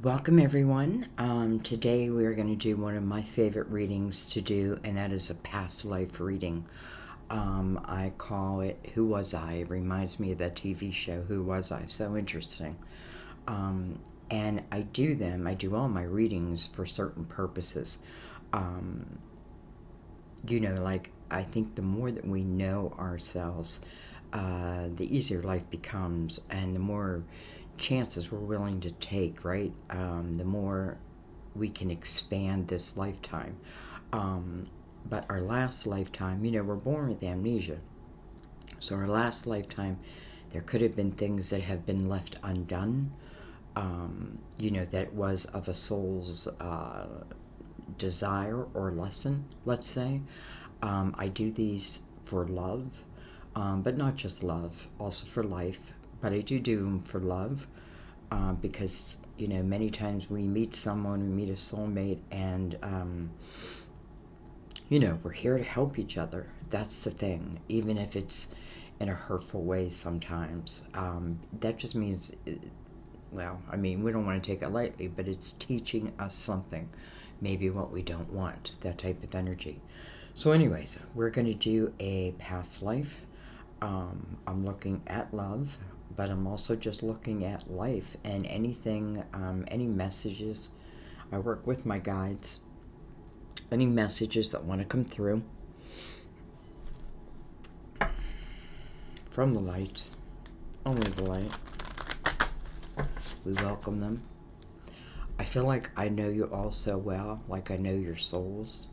Welcome, everyone. Today we are going to do one of my favorite readings to do, and that is a past life reading. I call it Who Was I? It reminds me of that TV show, Who Was I? So interesting. And I do all my readings for certain purposes. Um, like I think the more that we know ourselves, the easier life becomes, and the more chances we're willing to take, right? The more we can expand this lifetime. But our last lifetime, we're born with amnesia. So our last lifetime, there could have been things that have been left undone, that was of a soul's desire or lesson, let's say. I do these for love, but not just love, also for life. But I do them for love because, many times we meet someone, we meet a soulmate, and, we're here to help each other. That's the thing, even if it's in a hurtful way sometimes. That just means, well, I mean, we don't want to take it lightly, but it's teaching us something, maybe what we don't want, that type of energy. So, anyways, we're going to do a past life. I'm looking at love, but I'm also just looking at life and anything, any messages. I work with my guides. Any messages that want to come through from the light, only the light. We welcome them. I feel like I know you all so well, like I know your souls.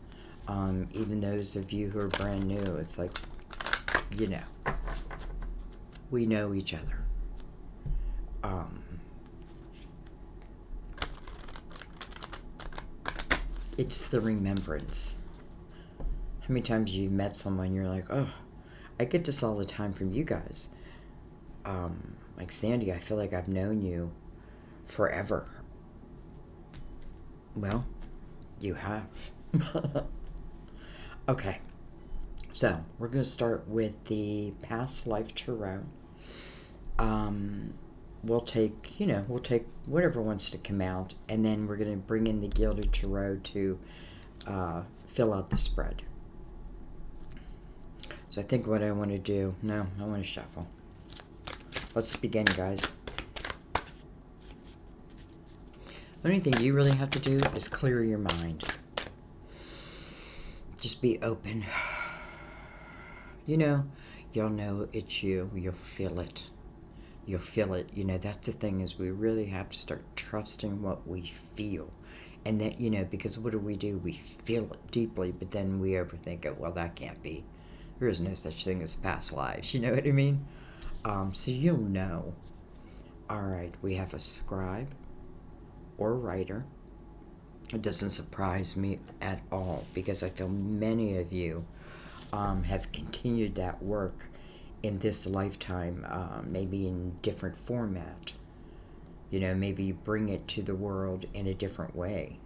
Even those of you who are brand new, it's like, you know, we know each other. It's the remembrance. How many times you've met someone, you're like, oh, I get this all the time from you guys. Like Sandy, I feel like I've known you forever. Well, you have. Okay, so we're going to start with the past life tarot. We'll take, we'll take whatever wants to come out, and then we're going to bring in the Gilded Tarot to fill out the spread. So I think what I want to do, no, I want to shuffle. Let's begin, guys. The only thing you really have to do is clear your mind. Just be open. You'll know it's you. You'll feel it. You'll feel it. That's the thing, is we really have to start trusting what we feel. And that, because what do? We feel it deeply, but then we overthink it. Well, that can't be. There is no such thing as past lives. You know what I mean? So you'll know. All right, we have a scribe or writer. It doesn't surprise me at all, because I feel many of you have continued that work in this lifetime, maybe in different format. Maybe you bring it to the world in a different way.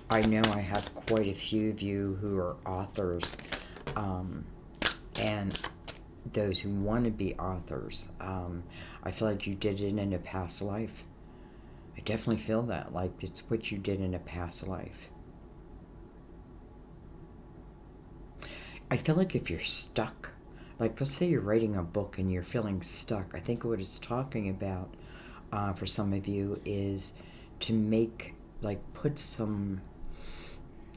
I know I have quite a few of you who are authors, and those who want to be authors. I feel like you did it in a past life. I definitely feel that, like it's what you did in a past life. I feel like if you're stuck, like let's say you're writing a book and you're feeling stuck, I think what it's talking about for some of you is to make, like, put some,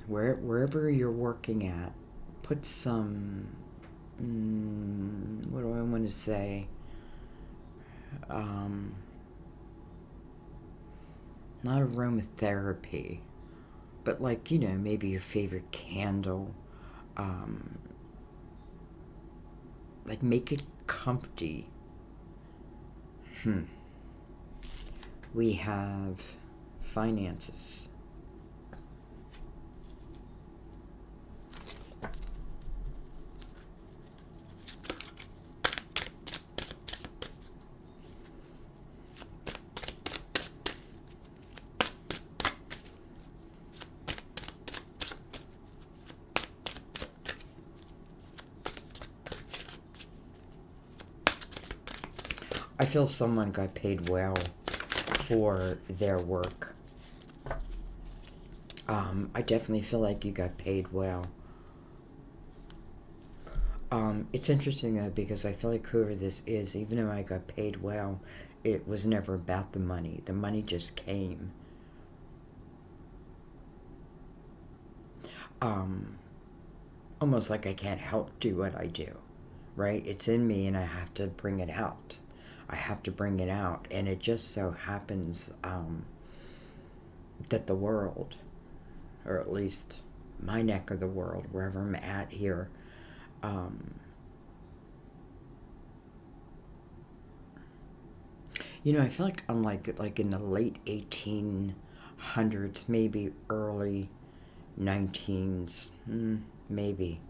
wherever you're working at, put some, what do I want to say? Not aromatherapy, but like, maybe your favorite candle. Like make it comfy. We have finances. I feel someone got paid well for their work. I definitely feel like you got paid well. It's interesting though, because I feel like whoever this is, even though I got paid well, it was never about the money. The money just came. Um, Almost like I can't help do what I do, right? It's in me and I have to bring it out. I have to bring it out. And it just so happens that the world, or at least my neck of the world, wherever I'm at here, um, I feel like I'm like in the late 1800s, maybe early 19s, maybe.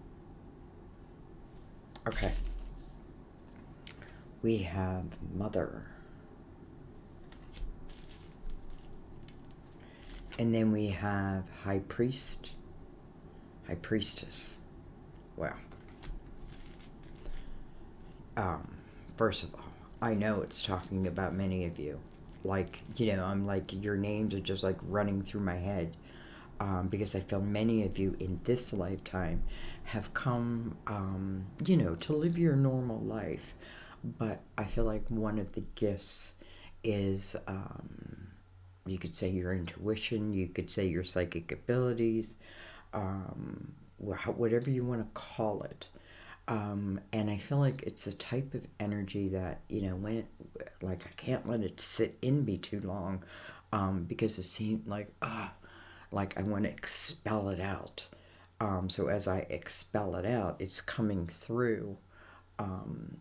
Okay. We have mother. And then we have high priest, high priestess. Well, um, first of all, I know it's talking about many of you. Like, I'm like, your names are just like running through my head, because I feel many of you in this lifetime have come, to live your normal life. But I feel like one of the gifts is, you could say your intuition, you could say your psychic abilities, whatever you want to call it. And I feel like it's a type of energy that, when it, like, I can't let it sit in me too long, because it seems like I want to expel it out. So as I expel it out, it's coming through. Um,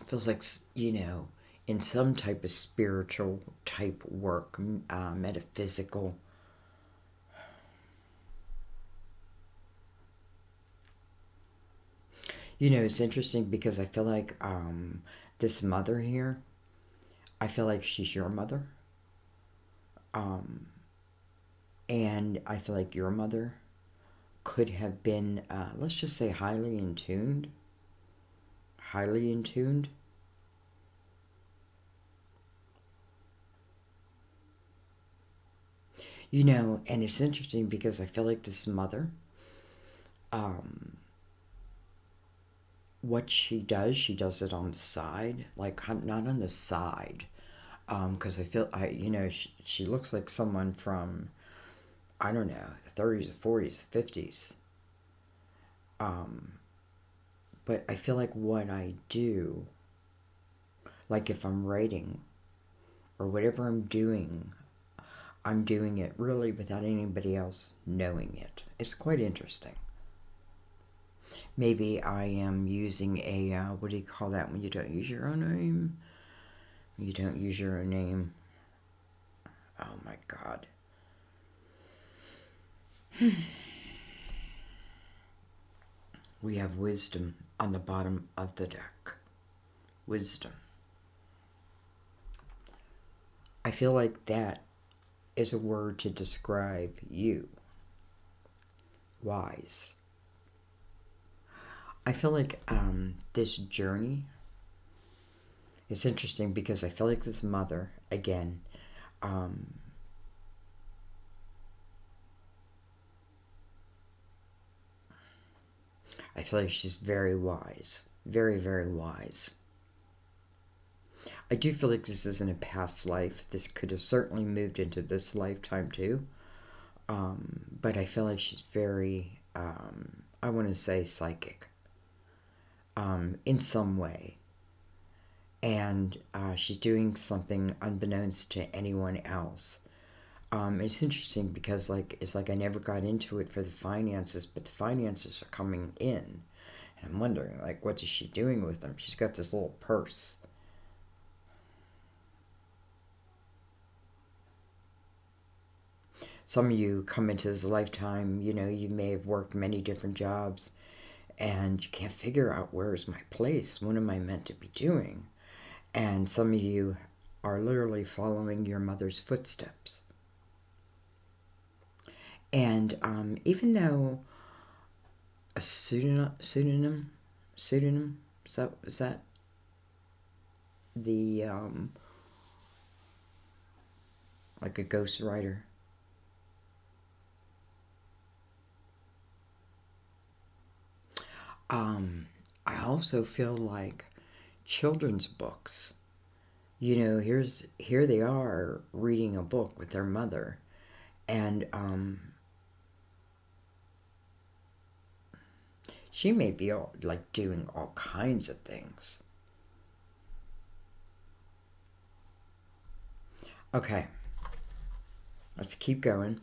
Feels like, in some type of spiritual type work, metaphysical. It's interesting because I feel like, this mother here, I feel like she's your mother. Um, and I feel like your mother could have been, let's just say, highly in tuned. Highly in tuned. And it's interesting because I feel like this mother, um, what she does it on the side, like not on the side, because I feel she looks like someone from, I don't know, the 30s, 40s, 50s. Um, but I feel like what I do, like if I'm writing or whatever I'm doing it really without anybody else knowing it. It's quite interesting. Maybe I am using a, what do you call that when you don't use your own name? You don't use your own name. Oh my God. We have wisdom on the bottom of the deck. Wisdom. I feel like that is a word to describe you. Wise. I feel like, this journey is interesting because I feel like this mother, again, um, I feel like she's very wise. Very, very wise. I do feel like this isn't a past life. This could have certainly moved into this lifetime too. But I feel like she's very, I want to say psychic, in some way. And she's doing something unbeknownst to anyone else. It's interesting because it's like I never got into it for the finances, but the finances are coming in. And I'm wondering, like, what is she doing with them? She's got this little purse. Some of you come into this lifetime, you may have worked many different jobs and you can't figure out where's my place? What am I meant to be doing? And some of you are literally following your mother's footsteps. And even though a pseudonym, pseudonym? Is that the, like a ghostwriter? I also feel like children's books. Here they are reading a book with their mother, and she may be like doing all kinds of things. Okay, let's keep going.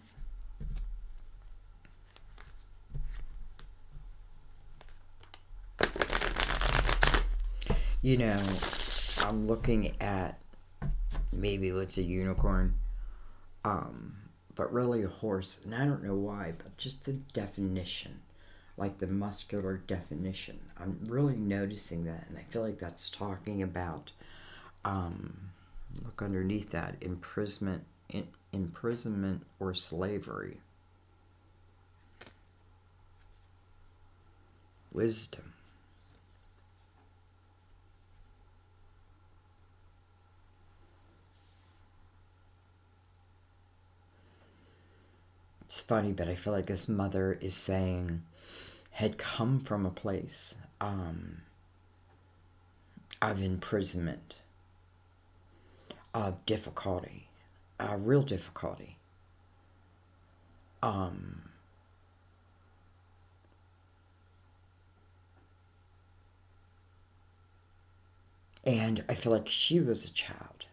You know, I'm looking at maybe it's a unicorn, but really a horse, and I don't know why, but just the definition, like the muscular definition. I'm really noticing that, and I feel like that's talking about, look underneath that, imprisonment or slavery. Wisdom. It's funny, but I feel like this mother is saying, had come from a place of imprisonment, of difficulty, real difficulty. And I feel like she was a child.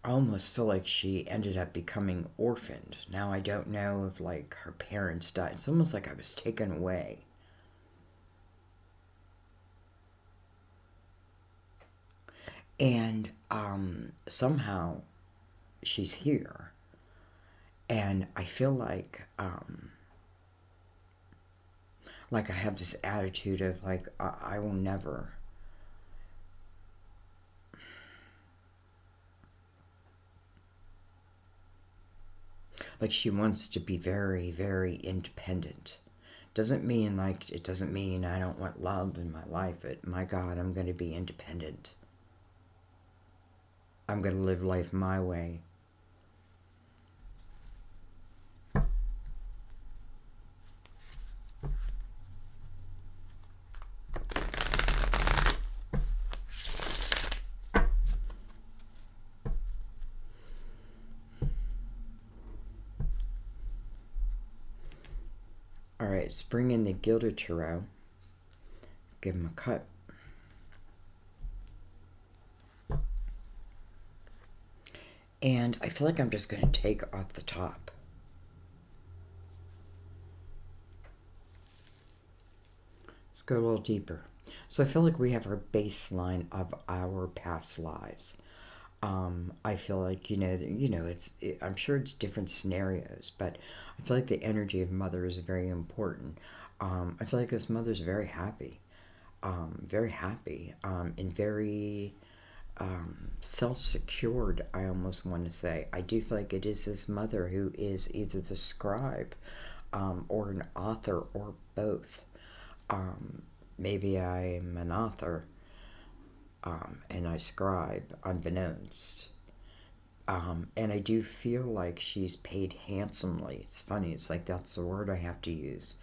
I almost feel like she ended up becoming orphaned. Now I don't know if like her parents died. It's almost like I was taken away. And somehow she's here. And I feel like I have this attitude of like I will never. Like she wants to be very, very independent. It doesn't mean I don't want love in my life, but my God, I'm going to be independent. I'm going to live life my way. All right, let's bring in the Gilded Tarot. Give him a cut. And I feel like I'm just going to take off the top. Let's go a little deeper. So I feel like we have our baseline of our past lives. I feel like I'm sure it's different scenarios, but I feel like the energy of mother is very important. I feel like this mother's very happy, and very self-secured. I almost want to say I do feel like it is this mother who is either the scribe, or an author, or both. Maybe I'm an author, and I scribe unbeknownst. And I do feel like she's paid handsomely. It's funny, it's like that's the word I have to use.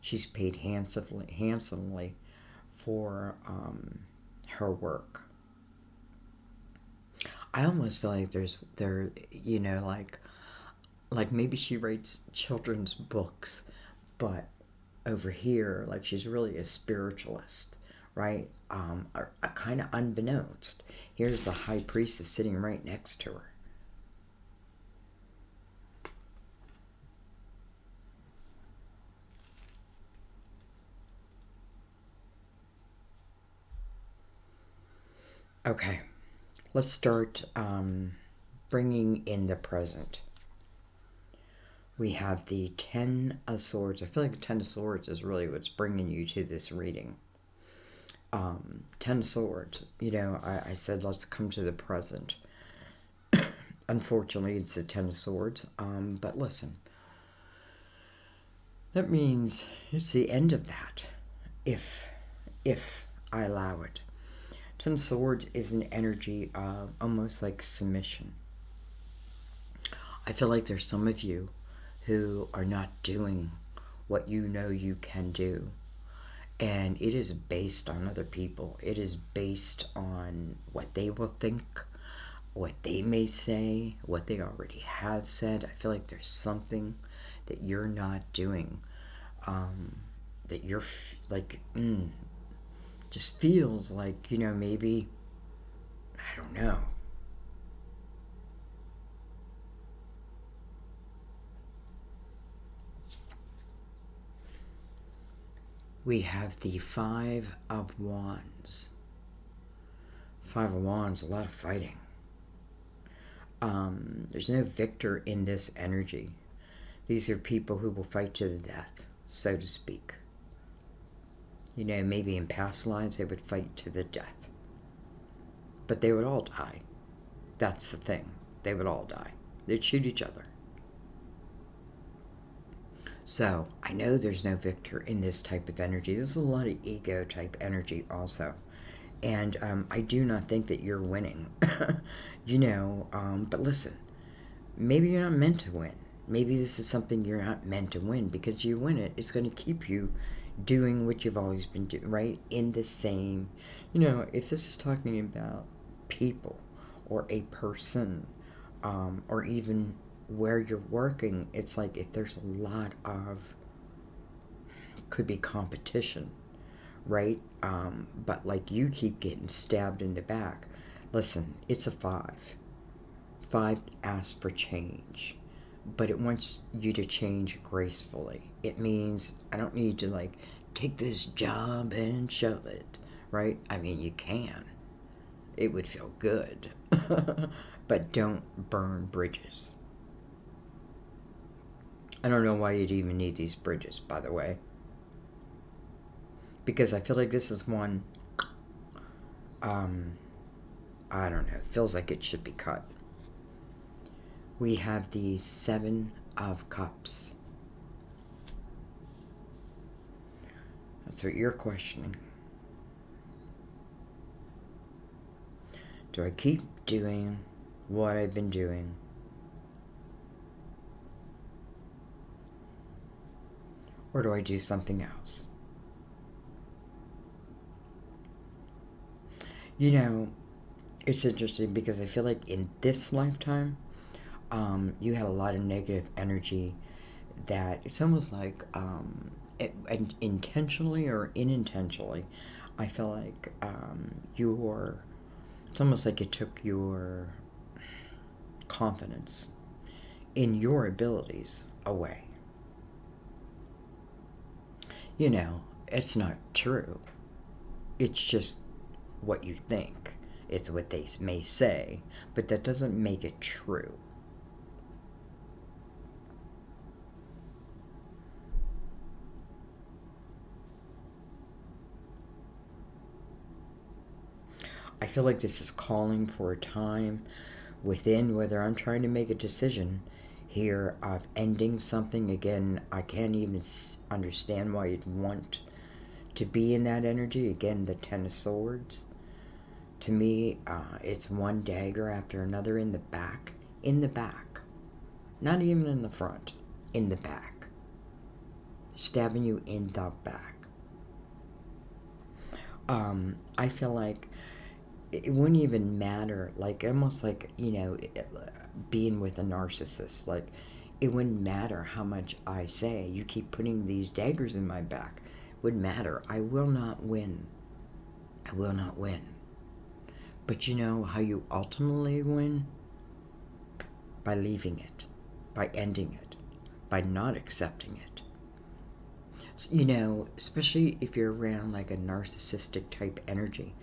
She's paid handsomely for her work. I almost feel like like maybe she writes children's books, but over here, like she's really a spiritualist, right? A kind of unbeknownst. Here's the high priestess sitting right next to her. Okay, let's start bringing in the present. We have the Ten of Swords. I feel like the Ten of Swords is really what's bringing you to this reading. Ten of Swords. I said let's come to the present. Unfortunately, it's the Ten of Swords. But listen, That means it's the end of that, if I allow it. Ten of Swords is an energy of almost like submission. I feel like there's some of you who are not doing what you know you can do. And it is based on other people. It is based on what they will think, what they may say, what they already have said. I feel like there's something that you're not doing, that you're like, just feels like, maybe, I don't know. We have the Five of Wands. Five of Wands, a lot of fighting. There's no victor in this energy. These are people who will fight to the death, so to speak. Maybe in past lives they would fight to the death. But they would all die. That's the thing. They would all die. They'd shoot each other. So, I know there's no victor in this type of energy. There's a lot of ego type energy also. And I do not think that you're winning. But listen, maybe you're not meant to win. Maybe this is something you're not meant to win, because you win it, it's going to keep you doing what you've always been doing, right? In the same, if this is talking about people or a person, or even where you're working, it's like if there's a lot of, could be competition, right? But like you keep getting stabbed in the back. Listen, it's a 5. 5 asks for change, but it wants you to change gracefully. It means I don't need to like take this job and shove it, right? I mean, you can. It would feel good. But don't burn bridges. I don't know why you'd even need these bridges, by the way. Because I feel like this is one, I don't know, it feels like it should be cut. We have the 7 of Cups. That's what you're questioning. Do I keep doing what I've been doing? Or do I do something else? It's interesting because I feel like in this lifetime, you had a lot of negative energy that it's almost like intentionally or unintentionally, I feel like it's almost like it took your confidence in your abilities away. It's not true. It's just what you think. It's what they may say, but that doesn't make it true. I feel like this is calling for a time within, whether I'm trying to make a decision here of ending something. Again, I can't even understand why you'd want to be in that energy. Again, the 10 of Swords. To me, it's one dagger after another in the back. In the back. Not even in the front. In the back. Stabbing you in the back. I feel like it wouldn't even matter, like almost like, being with a narcissist, like it wouldn't matter how much I say, you keep putting these daggers in my back. It wouldn't matter. I will not win. I will not win. But you know how you ultimately win? By leaving it, by ending it, by not accepting it. Especially if you're around like a narcissistic type energy,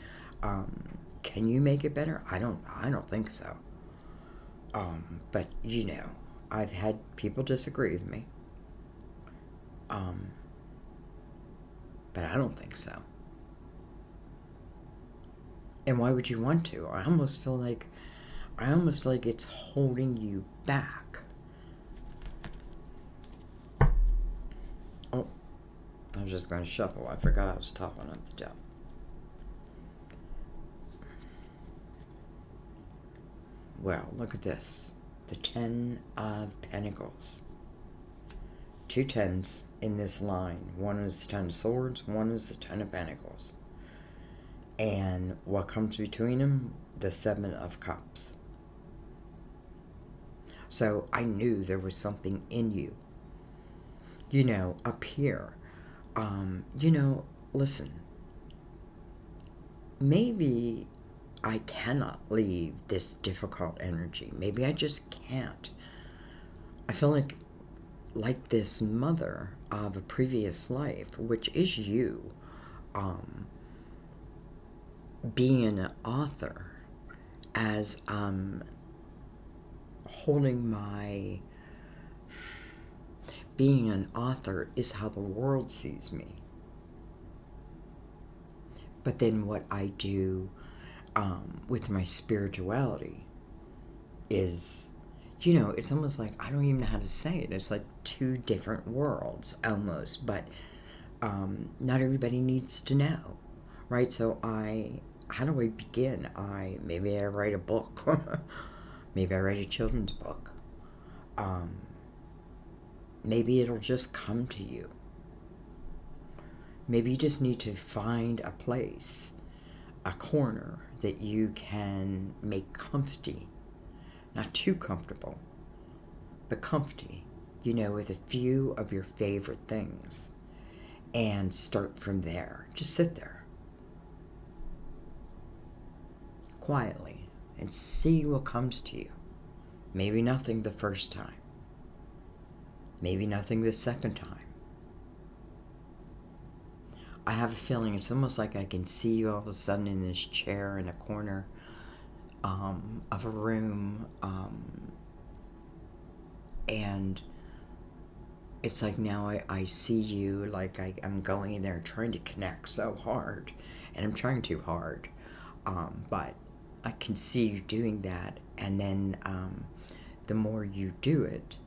can you make it better? I don't think so. But I've had people disagree with me. But I don't think so. And why would you want to? I almost feel like it's holding you back. was just going to shuffle. I forgot I was talking on stuff. Well, look at this. The 10 of Pentacles. 2 10s in this line. One is 10 of Swords, one is the 10 of Pentacles. And what comes between them? The 7 of Cups. So I knew there was something in you. You know, up here. You know, listen. Maybe I cannot leave this difficult energy. Maybe I just can't. I feel like this mother of a previous life, which is you, being an author, as holding my... Being an author is how the world sees me. But then what I do with my spirituality is, you know, it's almost like, I don't even know how to say it. It's like 2 different worlds almost, but not everybody needs to know, right? So how do I begin? Maybe I write a book. Maybe I write a children's book. Maybe it'll just come to you. Maybe you just need to find a place, a corner that you can make comfy. Not too comfortable, but comfy, you know, with a few of your favorite things. And start from there. Just sit there. Quietly. And see what comes to you. Maybe nothing the first time. Maybe nothing the second time. I have a feeling it's almost like I can see you all of a sudden in this chair in a corner of a room, and it's like now I see you, like I'm going in there trying to connect so hard, and I'm trying too hard, but I can see you doing that, and then the more you do it,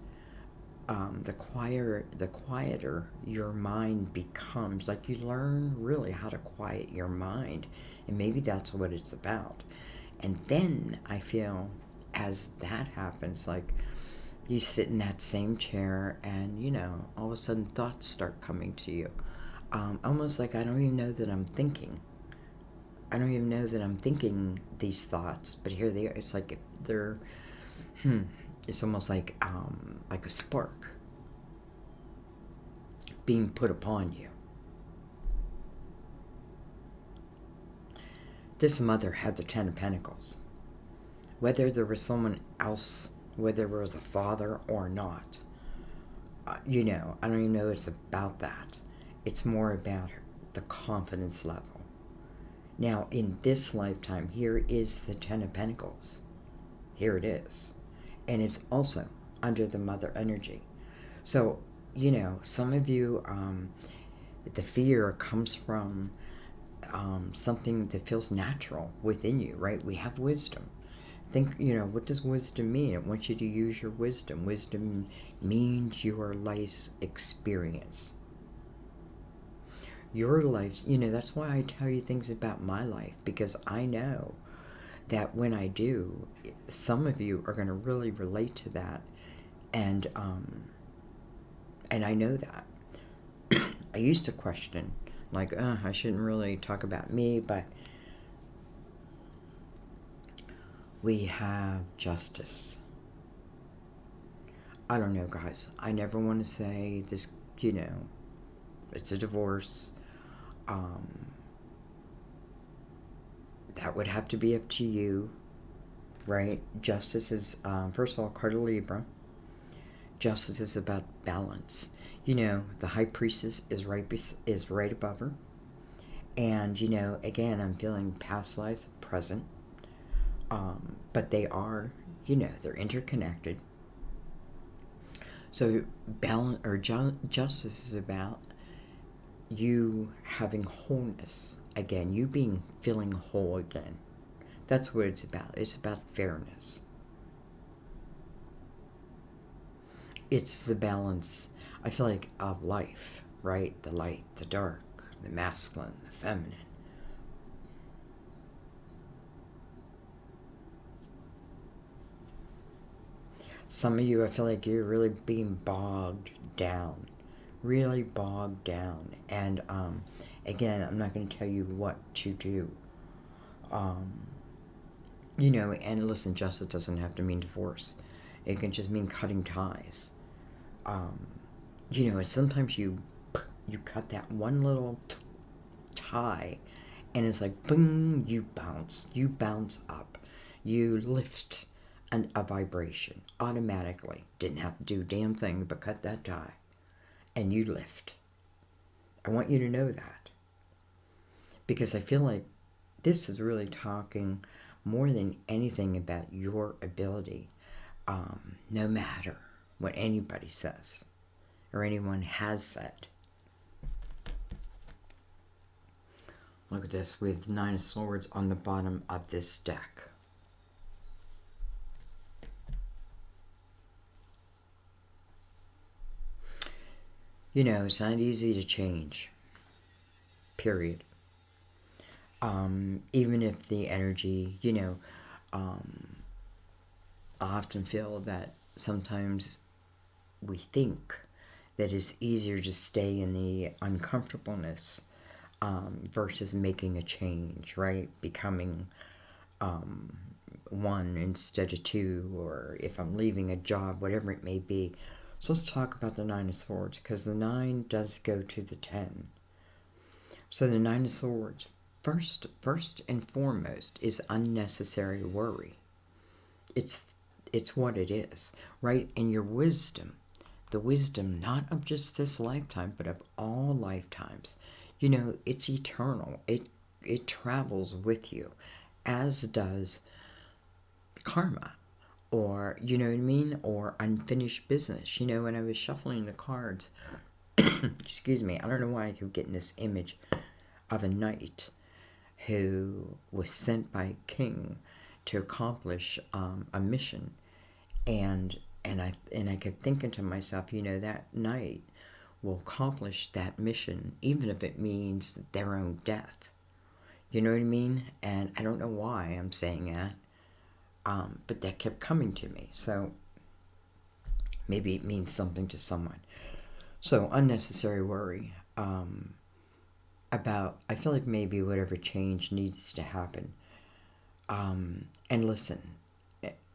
the quieter your mind becomes. Like, you learn really how to quiet your mind, and maybe that's what it's about. And then I feel, as that happens, like you sit in that same chair and, you know, all of a sudden thoughts start coming to you, almost like I don't even know that I'm thinking. I don't even know that I'm thinking these thoughts, but here they are. It's like they're it's almost like a spark being put upon you. This mother had the 10 of Pentacles. Whether there was someone else, whether it was a father or not, you know, I don't even know it's about that. It's more about the confidence level. Now, in this lifetime, here is the 10 of Pentacles. Here it is. And it's also under the mother energy. So, you know, some of you, the fear comes from something that feels natural within you, right? We have wisdom. Think, you know, what does wisdom mean? It wants you to use your wisdom. Wisdom means your life's experience. Your life's, you know, that's why I tell you things about my life, because I know that when I do, some of you are going to really relate to that, and I know that. I used to question, like, I shouldn't really talk about me, but we have justice. I don't know, guys. I never want to say this, you know, it's a divorce. That would have to be up to you, right? Justice is, first of all, card of Libra. Justice is about balance. You know, the High Priestess is right above her. And, you know, again, I'm feeling past lives, present. But they are, you know, they're interconnected. So balance, or justice, is about you having wholeness again, you feeling whole again. That's what it's about. It's about fairness. It's the balance, I feel like, of life. right? The light, the dark, the masculine, the feminine. Some of you, I feel like you're really being bogged down, really bogged down. And again, I'm not going to tell you what to do. And listen, justice doesn't have to mean divorce. It can just mean cutting ties. And sometimes you cut that one little tie, and it's like boom, you bounce up, you lift a vibration automatically. Didn't have to do a damn thing but cut that tie, and you lift. I want you to know that, because I feel like this is really talking more than anything about your ability, no matter what anybody says or anyone has said. Look at this with Nine of Swords on the bottom of this deck. It's not easy to change. Period. Even if the energy, I often feel that sometimes we think that it's easier to stay in the uncomfortableness versus making a change, right? Becoming one instead of two, or if I'm leaving a job, whatever it may be. So let's talk about the Nine of Swords, because the 9 does go to the 10. So the Nine of Swords, first and foremost, is unnecessary worry. It's what it is, right? And your wisdom, the wisdom not of just this lifetime, but of all lifetimes, it's eternal. It travels with you, as does karma, or you know what I mean, or unfinished business. When I was shuffling the cards, excuse me, I don't know why I keep getting this image of a knight who was sent by a king to accomplish a mission, and I kept thinking to myself, that knight will accomplish that mission even if it means their own death. You know what I mean? And I don't know why I'm saying that, but that kept coming to me. So maybe it means something to someone. So unnecessary worry about, I feel like maybe whatever change needs to happen. And listen,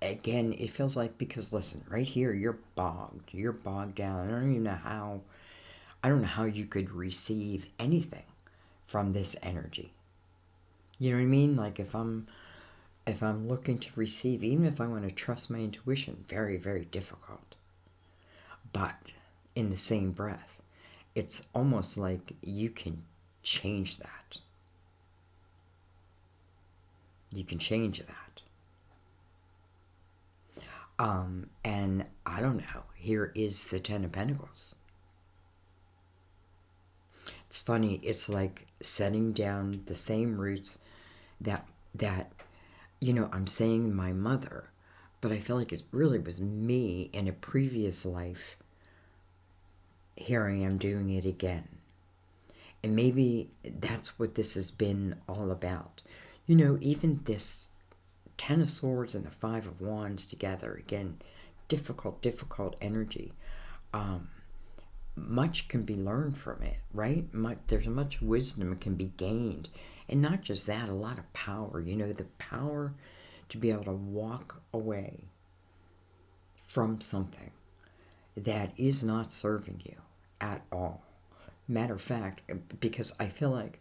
again, it feels like, because listen, right here, you're bogged down. I don't know how you could receive anything from this energy. You know what I mean? Like if I'm looking to receive, even if I want to trust my intuition, very, very difficult. But in the same breath, it's almost like you can change that. You can change that. And I don't know, here is the 10 of Pentacles. It's funny, it's like setting down the same roots that I'm saying my mother, but I feel like it really was me in a previous life. Here I am doing it again. And maybe that's what this has been all about. Even this 10 of Swords and the 5 of Wands together, again, difficult energy. Much can be learned from it, right? There's much wisdom can be gained. And not just that, a lot of power. The power to be able to walk away from something that is not serving you at all. Matter of fact, because I feel like,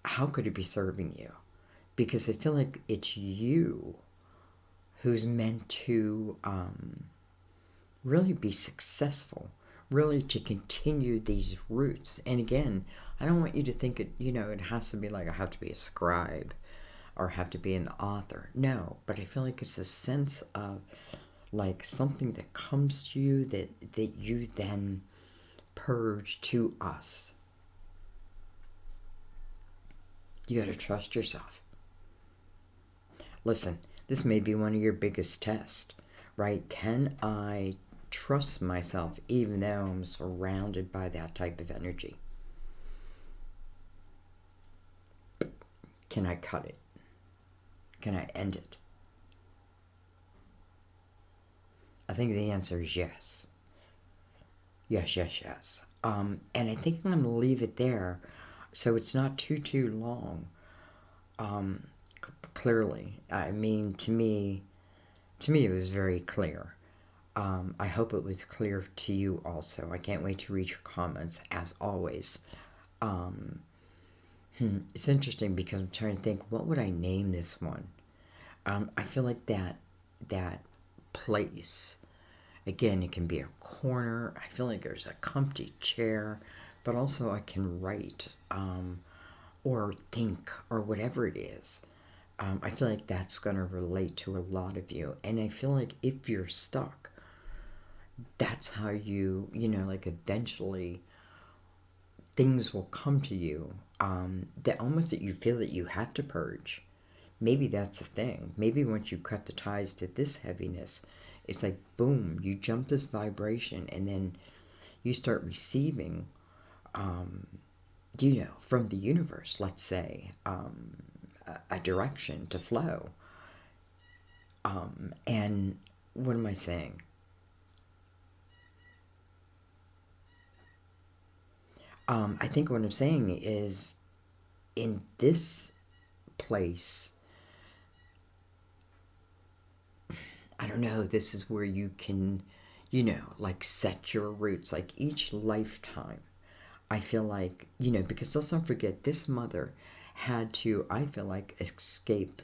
how could it be serving you? Because I feel like it's you who's meant to really be successful, really to continue these roots. And again, I don't want you to think it has to be like I have to be a scribe or have to be an author. No, but I feel like it's a sense of like something that comes to you that you then purge to us. You got to trust yourself. Listen, this may be one of your biggest tests, right? Can I trust myself even though I'm surrounded by that type of energy? Can I cut it? Can I end it? I think the answer is yes. Yes, yes, yes. And I think I'm going to leave it there so it's not too long. Clearly, I mean, to me, it was very clear. I hope it was clear to you also. I can't wait to read your comments as always. It's interesting because I'm trying to think, what would I name this one? I feel like that place. Again, it can be a corner. I feel like there's a comfy chair, but also I can write or think or whatever it is. I feel like that's going to relate to a lot of you. And I feel like if you're stuck, that's how like eventually things will come to you that almost that you feel that you have to purge. Maybe that's the thing. Maybe once you cut the ties to this heaviness, it's like boom, you jump this vibration and then you start receiving, from the universe, let's say, a direction to flow. And what am I saying? I think what I'm saying is in this place, I don't know, this is where you can, like set your roots, like each lifetime. I feel like, because let's not forget, this mother had to, I feel like, escape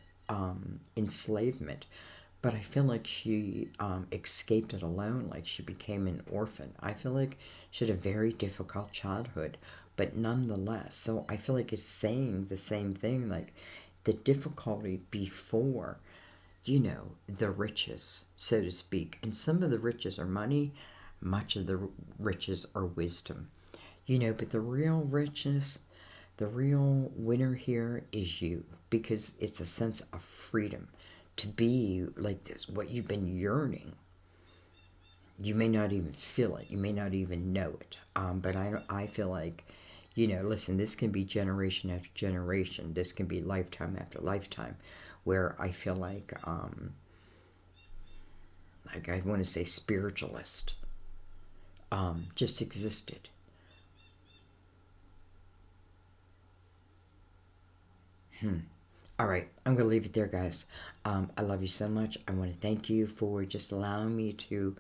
enslavement. But I feel like she escaped it alone, like she became an orphan. I feel like she had a very difficult childhood, but nonetheless. So I feel like it's saying the same thing, like the difficulty before, the riches, so to speak. And some of the riches are money, much of the riches are wisdom. But the real richness, the real winner here is you, because it's a sense of freedom to be like this, what you've been yearning. You may not even feel it, you may not even know it, but I feel like, listen, this can be generation after generation, this can be lifetime after lifetime, where I feel like I want to say spiritualist, just existed. All right, I'm going to leave it there, guys. I love you so much. I want to thank you for just allowing me to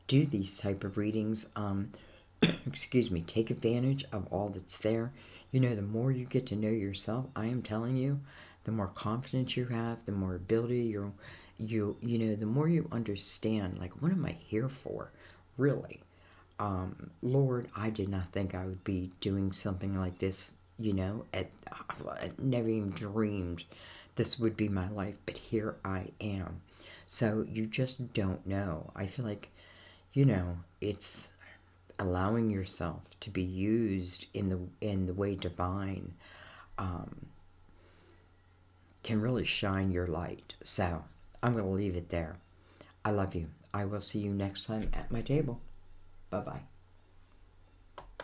do these type of readings. Excuse me, take advantage of all that's there. The more you get to know yourself, I am telling you, the more confidence you have, the more ability the more you understand, like, what am I here for, really? Lord, I did not think I would be doing something like this, I never even dreamed this would be my life, but here I am. So you just don't know. I feel like, it's allowing yourself to be used in the way divine can really shine your light. So I'm going to leave it there. I love you. I will see you next time at my table. Bye-bye.